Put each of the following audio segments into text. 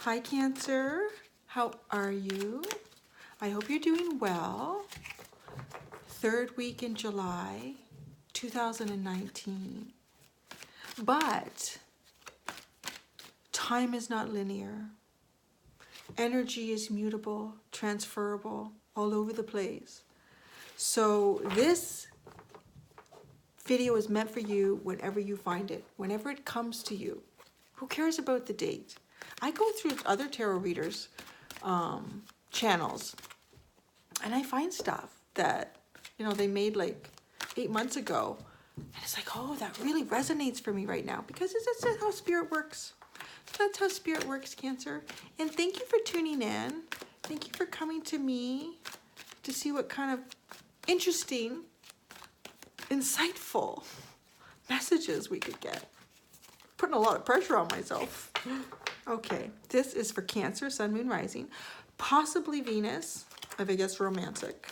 Hi Cancer, how are you? I hope you're doing well. Third week in July, 2019. But time is not linear. Energy is mutable, transferable, all over the place. So this video is meant for you whenever you find it, whenever it comes to you. Who cares about the date? I go through other tarot readers' channels and I find stuff that, you know, they made like 8 months ago. And it's like, oh, that really resonates for me right now because that's how spirit works. That's how spirit works, Cancer. And thank you for tuning in. Thank you for coming to me to see what kind of interesting, insightful messages we could get. Putting a lot of pressure on myself. Okay, this is for Cancer, Sun, Moon, Rising. Possibly Venus, if it gets romantic.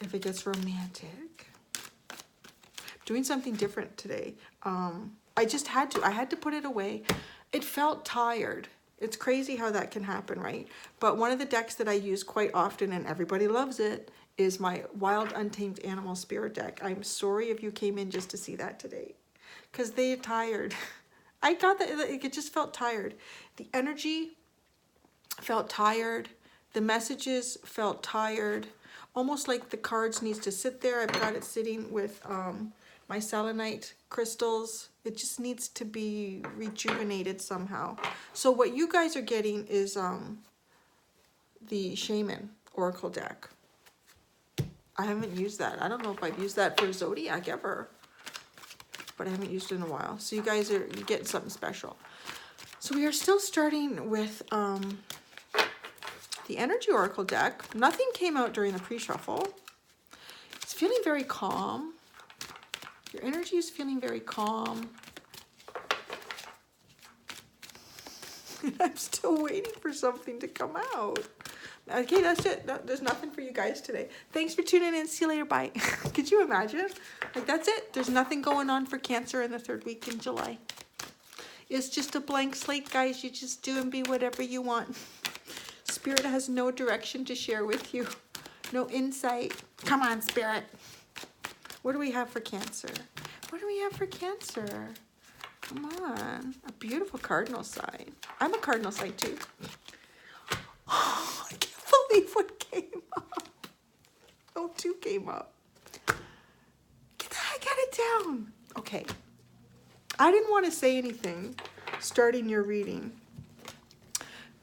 If it gets romantic. Doing something different today. I just had to. I had to put it away. It felt tired. It's crazy how that can happen, right? But one of the decks that I use quite often, and everybody loves it, is my Wild Untamed Animal Spirit deck. I'm sorry if you came in just to see that today, because they're tired. I got that it just felt tired. The energy felt tired. The messages felt tired. Almost like the cards needs to sit there. I've got it sitting with my selenite crystals. It just needs to be rejuvenated somehow. So what you guys are getting is the Shaman Oracle deck. I haven't used that. I don't know if I've used that for Zodiac ever, but I haven't used it in a while. So you guys are getting something special. So we are still starting with the Energy Oracle deck. Nothing came out during the pre-shuffle. It's feeling very calm. Your energy is feeling very calm. I'm still waiting for something to come out. Okay, that's it. No, there's nothing for you guys today. Thanks for tuning in. See you later. Bye. Could you imagine? Like, that's it. There's nothing going on for Cancer in the third week in July. It's just a blank slate, guys. You just do and be whatever you want. Spirit has no direction to share with you. No insight. Come on, Spirit. What do we have for Cancer? What do we have for Cancer? Come on. A beautiful cardinal sign. I'm a cardinal sign too. Oh, I can't believe what came up. Oh, two came up. Get the heck out of town. Okay. I didn't want to say anything starting your reading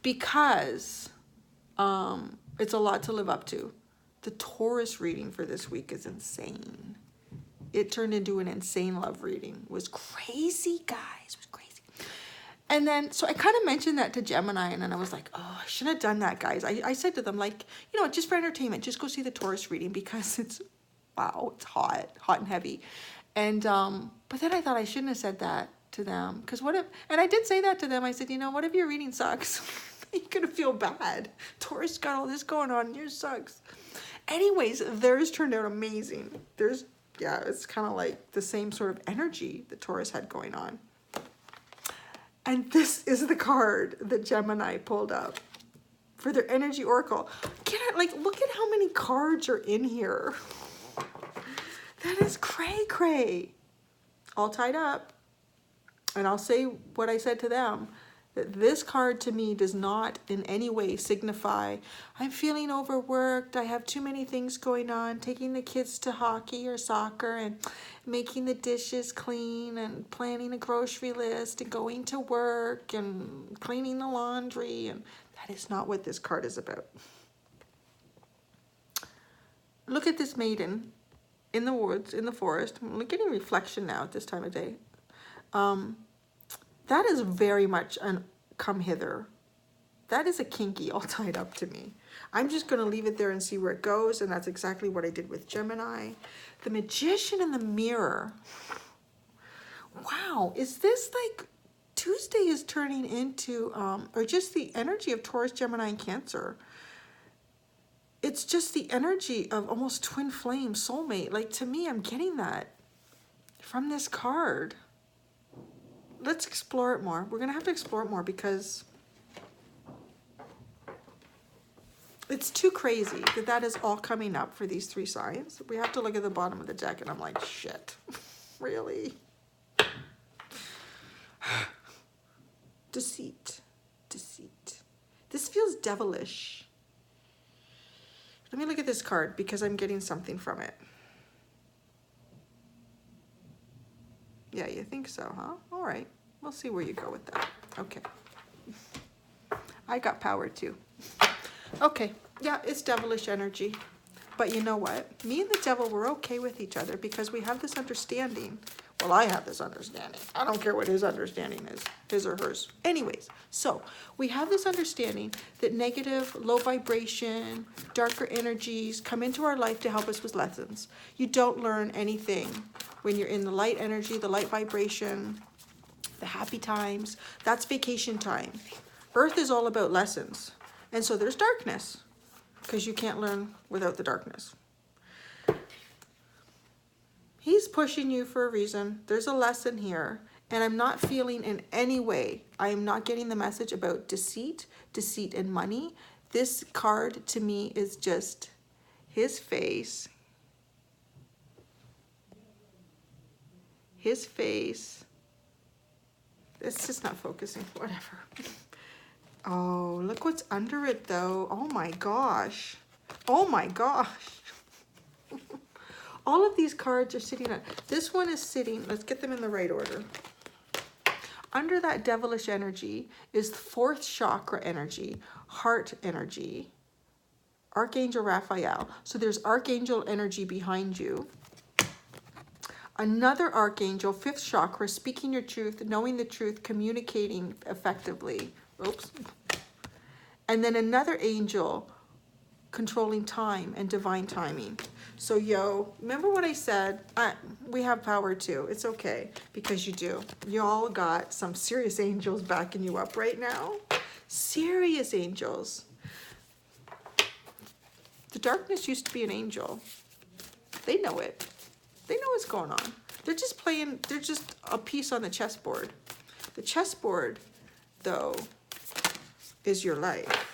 because it's a lot to live up to. The Taurus reading for this week is insane. It turned into an insane love reading. It was crazy, guys. It was crazy. And then, so I kind of mentioned that to Gemini, and then I was like, oh, I shouldn't have done that, guys. I said to them, like, you know, just for entertainment, just go see the Taurus reading because it's, wow, it's hot and heavy. And, but then I thought I shouldn't have said that to them. Because what if, and I did say that to them. I said, you know, what if your reading sucks? You're going to feel bad. Taurus got all this going on, and yours sucks. Anyways, theirs turned out amazing. Yeah, it's kind of like the same sort of energy that Taurus had going on. And this is the card that Gemini pulled up for their Energy Oracle. Look at how many cards are in here. That is cray-cray. All tied up. And I'll say what I said to them. That this card to me does not in any way signify, I'm feeling overworked, I have too many things going on, taking the kids to hockey or soccer and making the dishes clean and planning a grocery list and going to work and cleaning the laundry. And that is not what this card is about. Look at this maiden in the woods, in the forest. I'm getting reflection now at this time of day. That is very much an come hither. That is a kinky all tied up to me. I'm just going to leave it there and see where it goes. And that's exactly what I did with Gemini. The Magician in the Mirror. Wow. Is this like Tuesday is turning into, or just the energy of Taurus, Gemini, and Cancer. It's just the energy of almost twin flame, soulmate. Like, to me, I'm getting that from this card. let's explore it more. We're going to have to explore it more because it's too crazy that that is all coming up for these 3 signs. We have to look at the bottom of the deck and I'm like, shit, really? Deceit, deceit. This feels devilish. Let me look at this card because I'm getting something from it. Yeah, you think so, huh? All right, we'll see where you go with that. Okay. I got power too. Okay, yeah, it's devilish energy. But you know what? Me and the devil, we're okay with each other because we have this understanding. Well, I have this understanding. I don't care what his understanding is, his or hers. Anyways, so we have this understanding that negative, low vibration, darker energies come into our life to help us with lessons. You don't learn anything when you're in the light energy, the light vibration, the happy times. That's vacation time. Earth is all about lessons. And so there's darkness because you can't learn without the darkness. He's pushing you for a reason. There's a lesson here. And I'm not feeling in any way, I am not getting the message about deceit, deceit and money. This card to me is just his face. His face. It's just not focusing, whatever. Oh, look what's under it though. Oh my gosh. Oh my gosh. All of these cards are sitting on. This one is sitting, let's get them in the right order. Under that devilish energy is the 4th chakra energy, heart energy, Archangel Raphael. So there's Archangel energy behind you. Another Archangel, 5th chakra, speaking your truth, knowing the truth, communicating effectively. Oops. And then another angel controlling time and divine timing. So, yo, remember what I said? We have power too. It's okay because you do. Y'all got some serious angels backing you up right now. Serious angels. The darkness used to be an angel. They know it. They know what's going on. They're just playing, they're just a piece on the chessboard. The chessboard, though, is your life.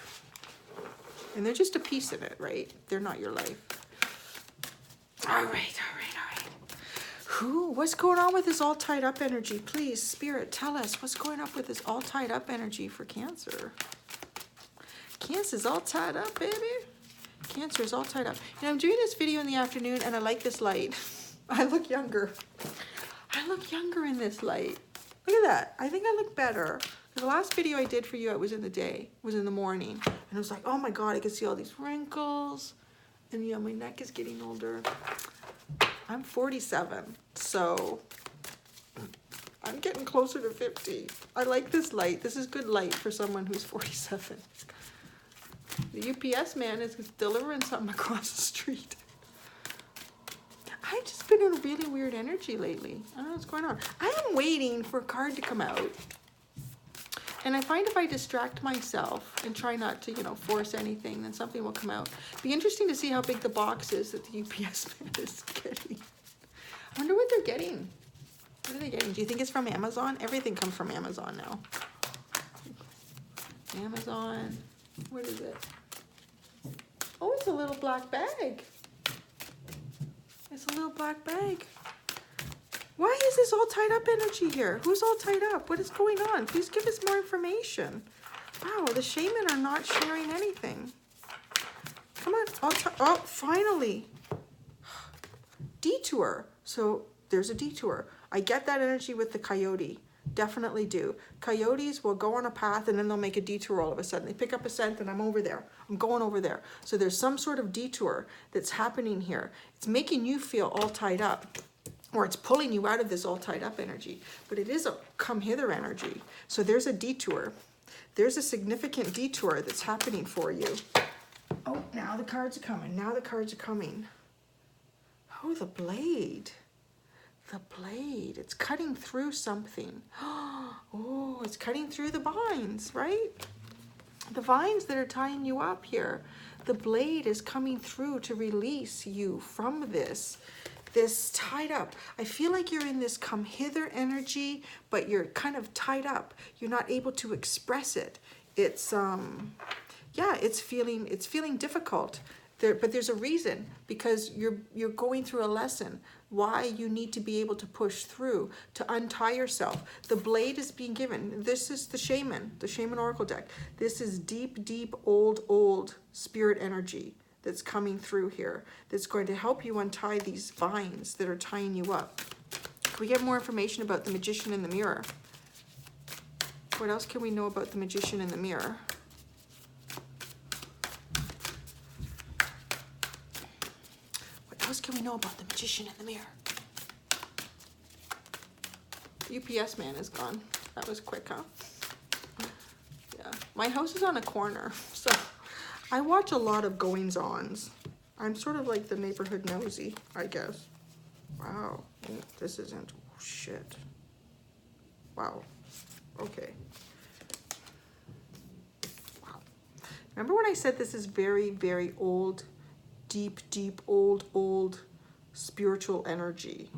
And they're just a piece in it, right? They're not your life. All right. What's going on with this all tied up energy? Please, Spirit, tell us what's going on with this all tied up energy for Cancer. Cancer's all tied up, baby. Cancer is all tied up. You know, I'm doing this video in the afternoon and I like this light. I look younger. I look younger in this light. Look at that. I think I look better. The last video I did for you, it was in the day, it was in the morning. And it was like, oh my God, I can see all these wrinkles. And you know, my neck is getting older. I'm 47, so I'm getting closer to 50. I like this light. This is good light for someone who's 47. The UPS man is delivering something across the street. I've just been in a really weird energy lately. I don't know what's going on. I am waiting for a card to come out. And I find if I distract myself and try not to, you know, force anything, then something will come out. Be interesting to see how big the box is that the UPS man is getting. I wonder what they're getting. What are they getting? Do you think it's from Amazon? Everything comes from Amazon now. Amazon. What is it? Oh, it's a little black bag. It's a little black bag. Why is this all tied up energy here? Who's all tied up? What is going on? Please give us more information. Wow, the shaman are not sharing anything. Come on. Oh, finally. Detour. So there's a detour. I get that energy with the coyote. Definitely do. Coyotes will go on a path and then they'll make a detour all of a sudden. They pick up a scent and I'm over there. I'm going over there. So there's some sort of detour that's happening here. It's making you feel all tied up. Or it's pulling you out of this all tied up energy. But it is a come hither energy. So there's a detour. There's a significant detour that's happening for you. Oh, now the cards are coming. Now the cards are coming. Oh, the blade. The blade. It's cutting through something. Oh, it's cutting through the vines, right? The vines that are tying you up here. The blade is coming through to release you from this. this tied up. I feel like you're in this come hither energy, but you're kind of tied up. You're not able to express it. It's yeah, it's feeling difficult. But there's a reason, because you're going through a lesson why you need to be able to push through, to untie yourself. The blade is being given. This is the Shaman Oracle deck. This is deep, old spirit energy that's coming through here, that's going to help you untie these vines that are tying you up. Can we get more information about the Magician in the Mirror? What else can we know about the Magician in the Mirror? What else can we know about the Magician in the Mirror? UPS man is gone. That was quick, huh? Yeah. My house is on a corner, so I watch a lot of goings-ons. I'm sort of like the neighborhood nosy, I guess. Wow. This isn't... Oh, shit. Wow. Okay. Wow. Remember when I said this is very old, deep, old spiritual energy?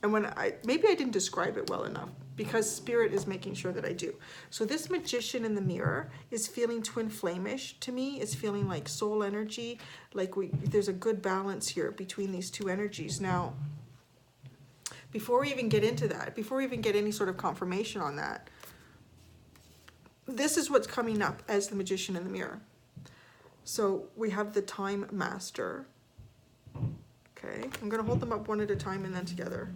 And when maybe I didn't describe it well enough, because spirit is making sure that I do. So this Magician in the Mirror is feeling twin flamish to me. It's feeling like soul energy, like there's a good balance here between these two energies. Now, before we even get into that, before we even get any sort of confirmation on that, this is what's coming up as the Magician in the Mirror. So we have the Time Master. Okay, I'm going to hold them up one at a time and then together.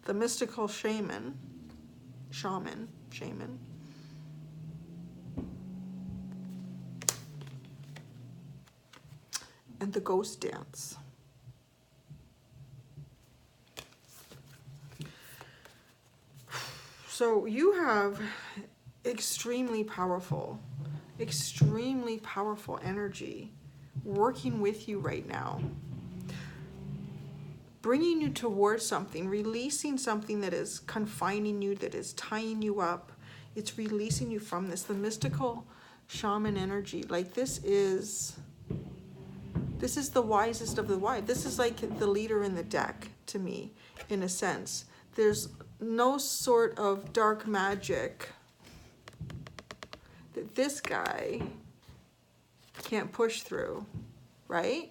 The mystical Shaman. And the Ghost Dance. So you have extremely powerful energy working with you right now, bringing you towards something, releasing something that is confining you, that is tying you up. It's releasing you from this. The mystical shaman energy, like this is the wisest of the wise. This is like the leader in the deck to me, in a sense. There's no sort of dark magic that this guy can't push through, right?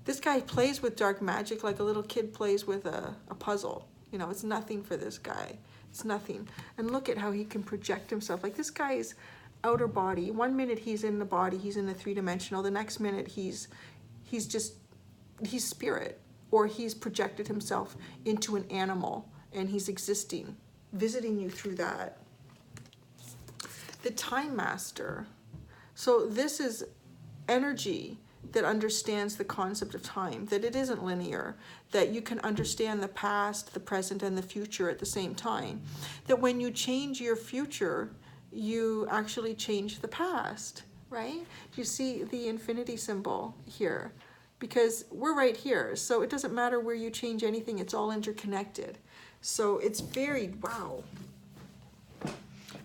This guy plays with dark magic like a little kid plays with a puzzle. You know, it's nothing for this guy. It's nothing. And look at how he can project himself. Like this guy is outer body. 1 minute he's in the body, he's in the three-dimensional. The next minute he's spirit, or he's projected himself into an animal and he's existing, visiting you through that. The Time Master. So this is energy that understands the concept of time, that it isn't linear, that you can understand the past, the present, and the future at the same time. That when you change your future, you actually change the past, right? You see the infinity symbol here, because we're right here. So it doesn't matter where you change anything, it's all interconnected. So it's very, wow,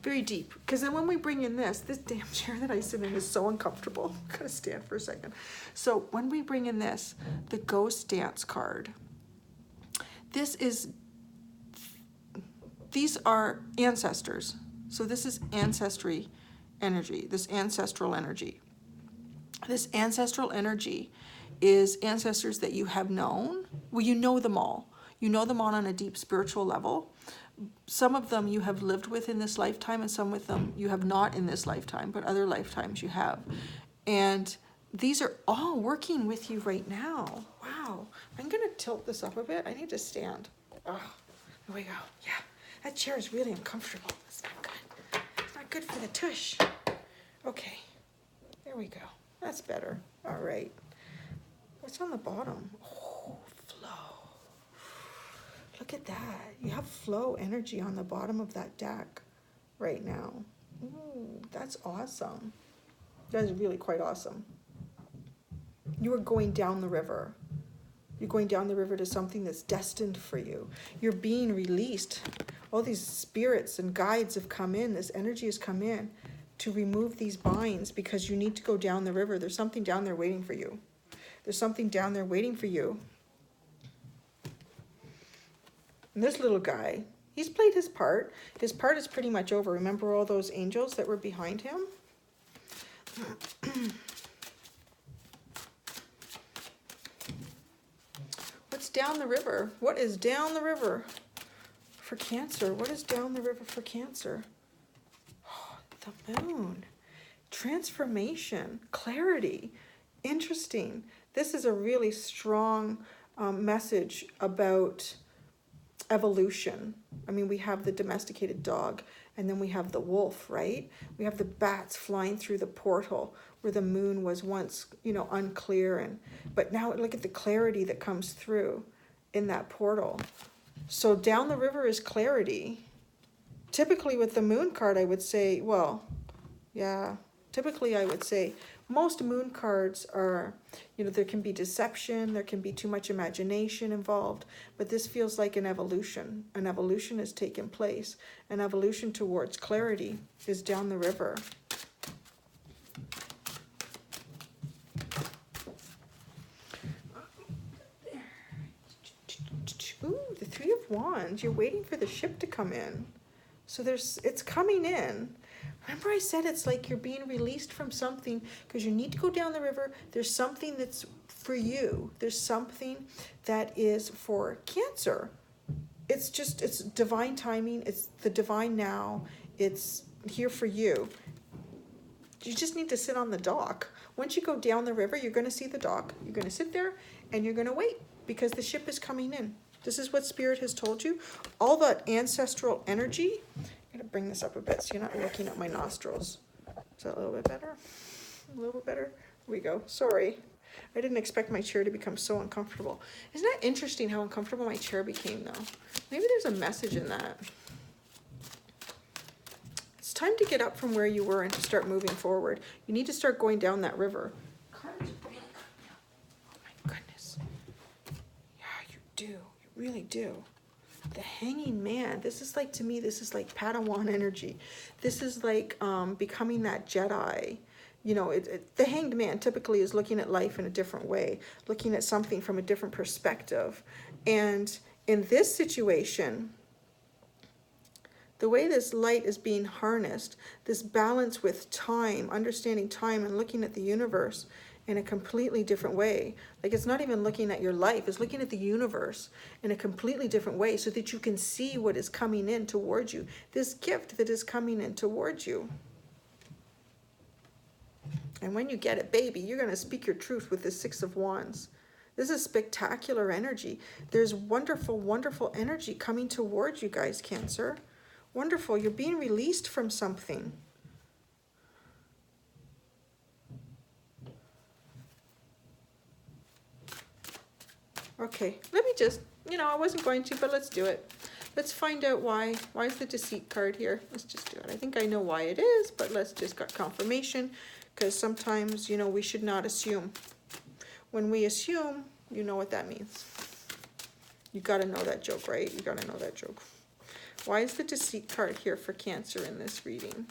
very deep. Because then when we bring in this damn chair that I sit in is so uncomfortable. I'm gonna stand for a second. So when we bring in this, the Ghost Dance card, these are ancestors. So this is ancestry energy, this ancestral energy. This ancestral energy is ancestors that you have known. Well, you know them all. You know them all on a deep spiritual level. Some of them you have lived with in this lifetime, and some with them you have not in this lifetime, but other lifetimes you have. And these are all working with you right now. Wow. I'm going to tilt this up a bit. I need to stand. Oh, there we go. Yeah, that chair is really uncomfortable. It's not good. It's not good for the tush. Okay, there we go. That's better. All right. What's on the bottom? Oh, flow. Look at that. You have flow energy on the bottom of that deck right now. Ooh, that's awesome. That is really quite awesome. You are going down the river. You're going down the river to something that's destined for you. You're being released. All these spirits and guides have come in. This energy has come in to remove these binds, because you need to go down the river. There's something down there waiting for you. There's something down there waiting for you. And this little guy, he's played his part. His part is pretty much over. Remember all those angels that were behind him? What's down the river? What is down the river for Cancer? What is down the river for Cancer? Oh, the moon. Transformation. Clarity. Interesting. This is a really strong message about evolution. I mean, we have the domesticated dog, and then we have the wolf, right? We have the bats flying through the portal where the moon was once, you know, unclear, but now look at the clarity that comes through in that portal. So down the river is clarity. Typically with the moon card, I would say, well, yeah, typically I would say most moon cards are, you know, there can be deception, there can be too much imagination involved, but this feels like an evolution. An evolution has taken place. An evolution towards clarity is down the river. Ooh, the Three of Wands. You're waiting for the ship to come in. So it's coming in. Remember I said it's like you're being released from something because you need to go down the river. There's something that's for you. There's something that is for Cancer. It's divine timing. It's the divine now. It's here for you. You just need to sit on the dock. Once you go down the river, you're going to see the dock. You're going to sit there and you're going to wait because the ship is coming in. This is what Spirit has told you. All that ancestral energy. I'm going to bring this up a bit so you're not looking at my nostrils. Is that a little bit better? A little bit better? Here we go. Sorry. I didn't expect my chair to become so uncomfortable. Isn't that interesting how uncomfortable my chair became, though? Maybe there's a message in that. It's time to get up from where you were and to start moving forward. You need to start going down that river. Cards really coming out. Oh, my goodness. Yeah, you do. You really do. The Hanging Man. This is like, to me, this is like Padawan energy. This is like becoming that Jedi. You know, the Hanged Man typically is looking at life in a different way, looking at something from a different perspective. And in this situation, the way this light is being harnessed, this balance with time, understanding time and looking at the universe in a completely different way. Like it's not even looking at your life, it's looking at the universe in a completely different way so that you can see what is coming in towards you. This gift that is coming in towards you. And when you get it, baby, you're going to speak your truth with the Six of Wands. This is spectacular energy. There's wonderful, wonderful energy coming towards you guys, Cancer. Wonderful. You're being released from something. Okay, let me just, you know, I wasn't going to, but let's do it. Let's find out why. Why is the Deceit card here? Let's just do it. I think I know why it is, but let's just get confirmation. Because sometimes, you know, we should not assume. When we assume, you know what that means. You got to know that joke, right? You got to know that joke. Why is the Deceit card here for Cancer in this reading?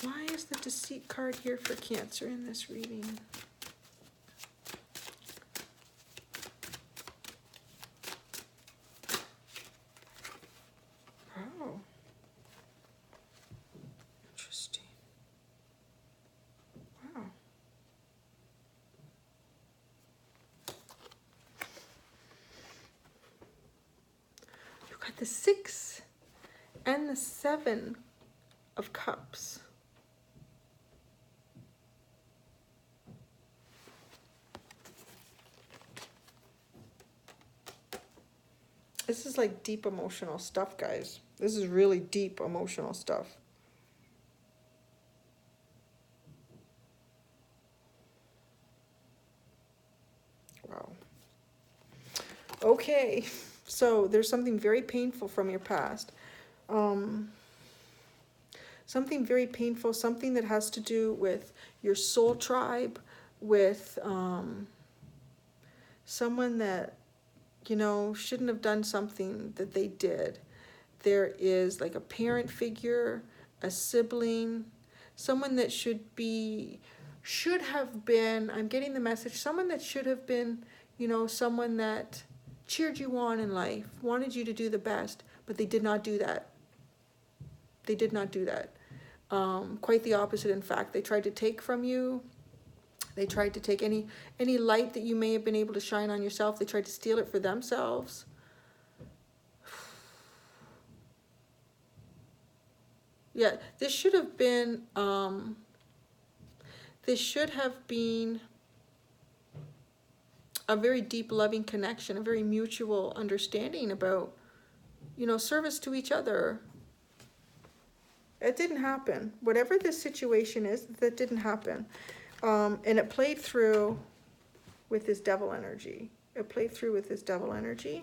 Why is the Deceit card here for Cancer in this reading? Oh. Interesting. Wow. You got the 6 and the 7 of Cups. This is like deep emotional stuff, guys. This is really deep emotional stuff. Wow. Okay, so there's something very painful from your past. Something very painful, something that has to do with your soul tribe, with someone that, you know, shouldn't have done something that they did. There is like a parent figure, a sibling, someone that should be should have been, I'm getting the message, someone that should have been, you know, someone that cheered you on in life, wanted you to do the best, but they did not do that. They did not do that. Quite the opposite, in fact. They tried to take from you. They tried to take any light that you may have been able to shine on yourself. They tried to steal it for themselves. Yeah, this should have been a very deep, loving connection, a very mutual understanding about, you know, service to each other. It didn't happen. Whatever this situation is, that didn't happen. And it played through with this devil energy. It played through with this devil energy.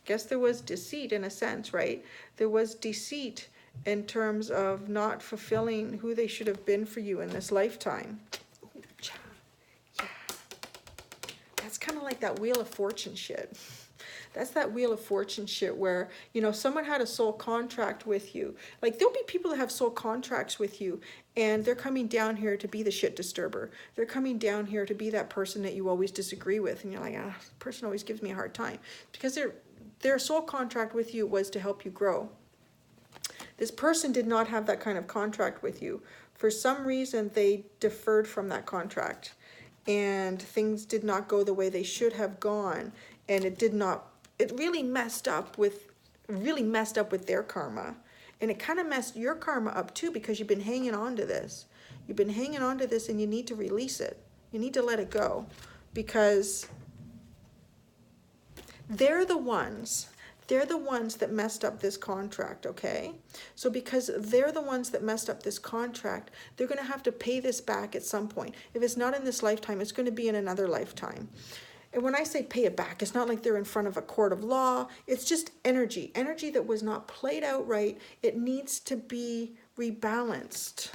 Guess there was deceit in a sense, right? There was deceit in terms of not fulfilling who they should have been for you in this lifetime. Ooh, yeah. That's kind of like that Wheel of Fortune shit. That's that Wheel of Fortune shit where, you know, someone had a soul contract with you. Like, there'll be people that have soul contracts with you, and they're coming down here to be the shit disturber. They're coming down here to be that person that you always disagree with, and you're like, ah, this person always gives me a hard time. Because their soul contract with you was to help you grow. This person did not have that kind of contract with you. For some reason, they deferred from that contract, and things did not go the way they should have gone, and it really messed up with their karma. And it kind of messed your karma up too, because you've been hanging on to this. You've been hanging on to this, and you need to release it. You need to let it go, because they're the ones that messed up this contract, okay? So because they're the ones that messed up this contract, they're going to have to pay this back at some point. If it's not in this lifetime, it's going to be in another lifetime. And when I say pay it back, it's not like they're in front of a court of law. It's just energy that was not played out right. It needs to be rebalanced.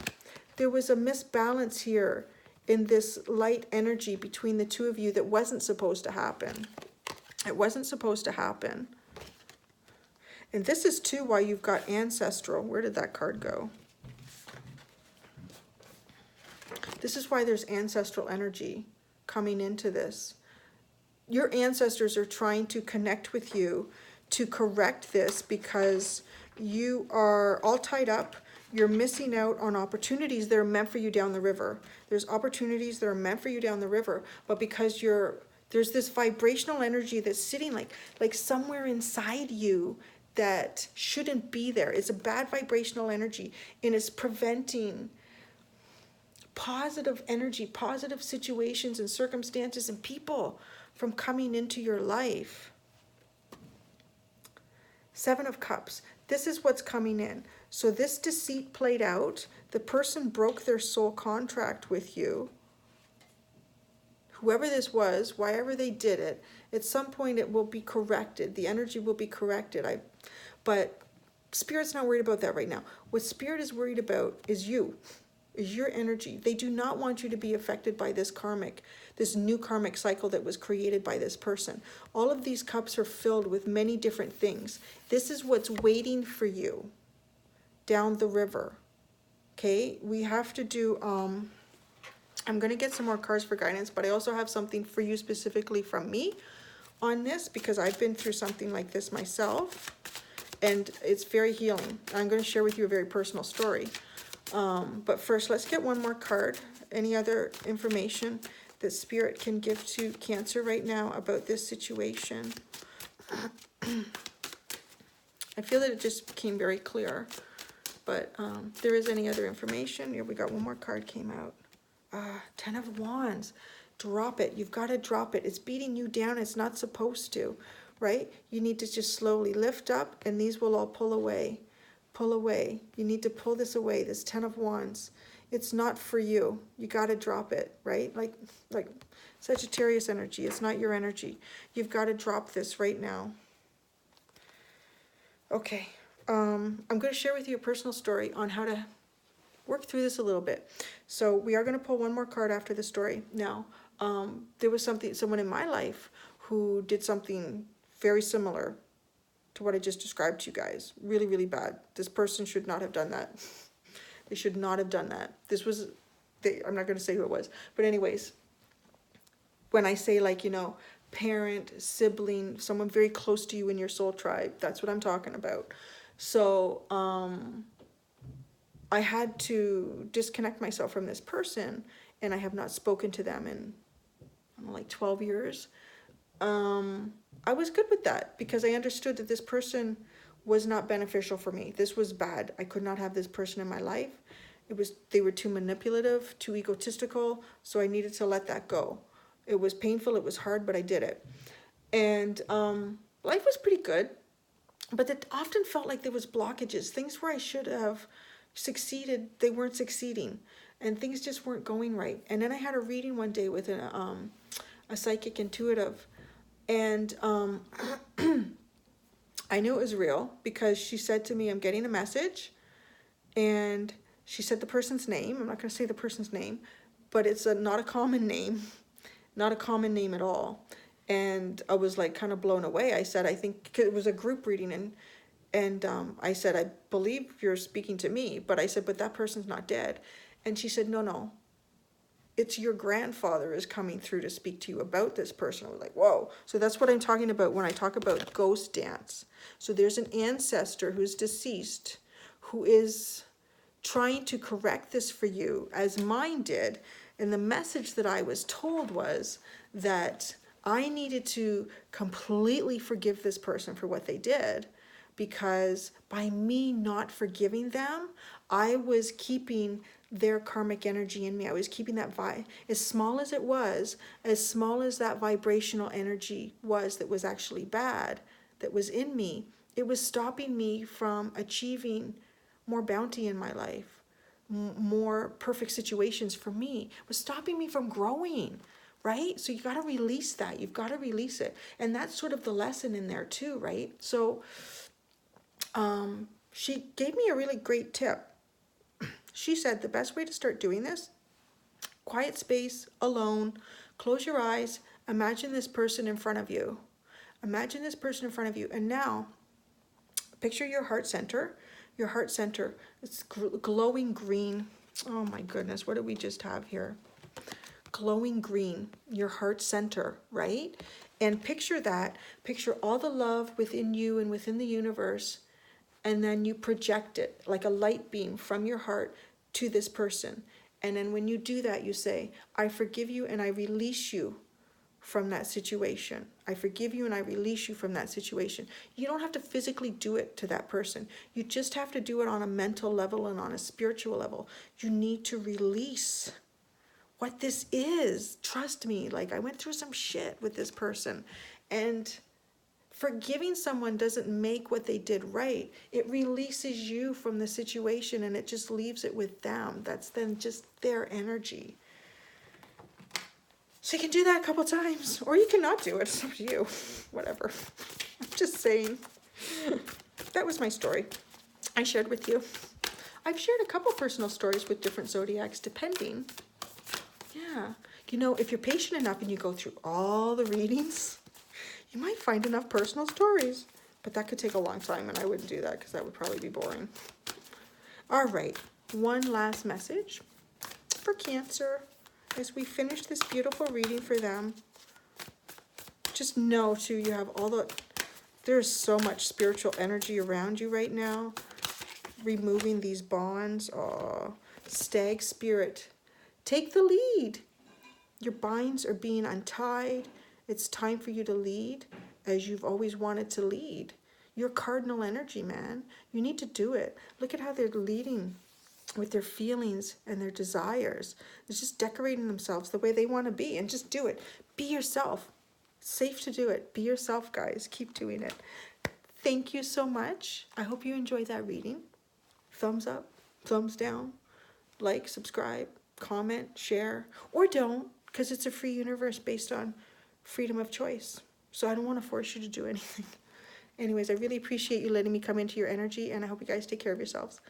There was a misbalance here in this light energy between the two of you that wasn't supposed to happen. It wasn't supposed to happen. And this is too why you've got ancestral. Where did that card go? This is why there's ancestral energy coming into this. Your ancestors are trying to connect with you to correct this, because you are all tied up. You're missing out on opportunities that are meant for you down the river. There's opportunities that are meant for you down the river, but because there's this vibrational energy that's sitting like somewhere inside you that shouldn't be there. It's a bad vibrational energy, and it's preventing positive energy, positive situations and circumstances and people from coming into your life. Seven of Cups. This is what's coming in. So this deceit played out. The person broke their soul contract with you. Whoever this was, whyever they did it, at some point it will be corrected. The energy will be corrected. But Spirit's not worried about that right now. What Spirit is worried about is you. Is your energy. They do not want you to be affected by this new karmic cycle that was created by this person. All of these cups are filled with many different things. This is what's waiting for you down the river. Okay, we have to do, I'm going to get some more cards for guidance, but I also have something for you specifically from me on this, because I've been through something like this myself, and it's very healing. I'm going to share with you a very personal story. But first, let's get one more card. Any other information that Spirit can give to Cancer right now about this situation? I feel that it just became very clear, but there is any other information. Here we got one more card came out. 10 of Wands. Drop it. You've got to drop it. It's beating you down. It's not supposed to, right? You need to just slowly lift up, and these will all pull away. Pull away. You need to pull this away. This 10 of Wands. It's not for you. You got to drop it, right? Like Sagittarius energy. It's not your energy. You've got to drop this right now. Okay. I'm going to share with you a personal story on how to work through this a little bit. So we are going to pull one more card after the story. Now, there was someone in my life who did something very similar to what I just described to you guys. Really, really bad. This person should not have done that. They should not have done that. This was I'm not going to say who it was, but anyways, when I say like, you know, parent, sibling, someone very close to you in your soul tribe, that's what I'm talking about. So I had to disconnect myself from this person, and I have not spoken to them in, I don't know, like 12 years. I was good with that because I understood that this person was not beneficial for me. This was bad. I could not have this person in my life. They were too manipulative, too egotistical, so I needed to let that go. It was painful, it was hard, but I did it. And life was pretty good, but it often felt like there was blockages. Things where I should have succeeded, they weren't succeeding, and things just weren't going right. And then I had a reading one day with a psychic intuitive, and I knew it was real because she said to me, I'm getting a message, and she said the person's name. I'm not going to say the person's name, but it's not a common name, not a common name at all. And I was like kind of blown away. I said, I think, 'cause it was a group reading, and I said, I believe you're speaking to me, but I said, but that person's not dead. And she said, no, it's your grandfather is coming through to speak to you about this person. I was like, whoa. So that's what I'm talking about when I talk about ghost dance. So there's an ancestor who's deceased who is trying to correct this for you, as mine did. And the message that I was told was that I needed to completely forgive this person for what they did, because by me not forgiving them, I was keeping their karmic energy in me. I was keeping that as small as it was, as small as that vibrational energy was that was actually bad, that was in me. It was stopping me from achieving more bounty in my life, more perfect situations for me. It was stopping me from growing, right? So you got to release that. You've got to release it. And that's sort of the lesson in there too, right? So she gave me a really great tip. She said the best way to start doing this, quiet space, alone, close your eyes, imagine this person in front of you. Imagine this person in front of you. And now, picture your heart center. Your heart center, it's glowing green. Oh my goodness, what did we just have here? Glowing green, your heart center, right? And picture that. Picture all the love within you and within the universe. And then you project it like a light beam from your heart to this person. And then when you do that, you say, I forgive you and I release you from that situation. I forgive you and I release you from that situation. You don't have to physically do it to that person. You just have to do it on a mental level and on a spiritual level. You need to release what this is. Trust me, like I went through some shit with this person, and forgiving someone doesn't make what they did right. It releases you from the situation and it just leaves it with them. That's then just their energy. So you can do that a couple times, or you cannot do it. It's up to you. Whatever. I'm just saying. That was my story I shared with you. I've shared a couple personal stories with different zodiacs, depending. Yeah. You know, if you're patient enough and you go through all the readings, you might find enough personal stories, but that could take a long time, and I wouldn't do that because that would probably be boring. All right, one last message for Cancer as we finish this beautiful reading for them. Just know, too, you have there's so much spiritual energy around you right now. Removing these bonds. Oh, stag spirit, take the lead. Your binds are being untied. It's time for you to lead as you've always wanted to lead. Your cardinal energy, man. You need to do it. Look at how they're leading with their feelings and their desires. It's just decorating themselves the way they want to be, and just do it. Be yourself. It's safe to do it. Be yourself, guys. Keep doing it. Thank you so much. I hope you enjoyed that reading. Thumbs up, thumbs down, like, subscribe, comment, share, or don't, because it's a free universe based on freedom of choice. So I don't want to force you to do anything. Anyways, I really appreciate you letting me come into your energy, and I hope you guys take care of yourselves.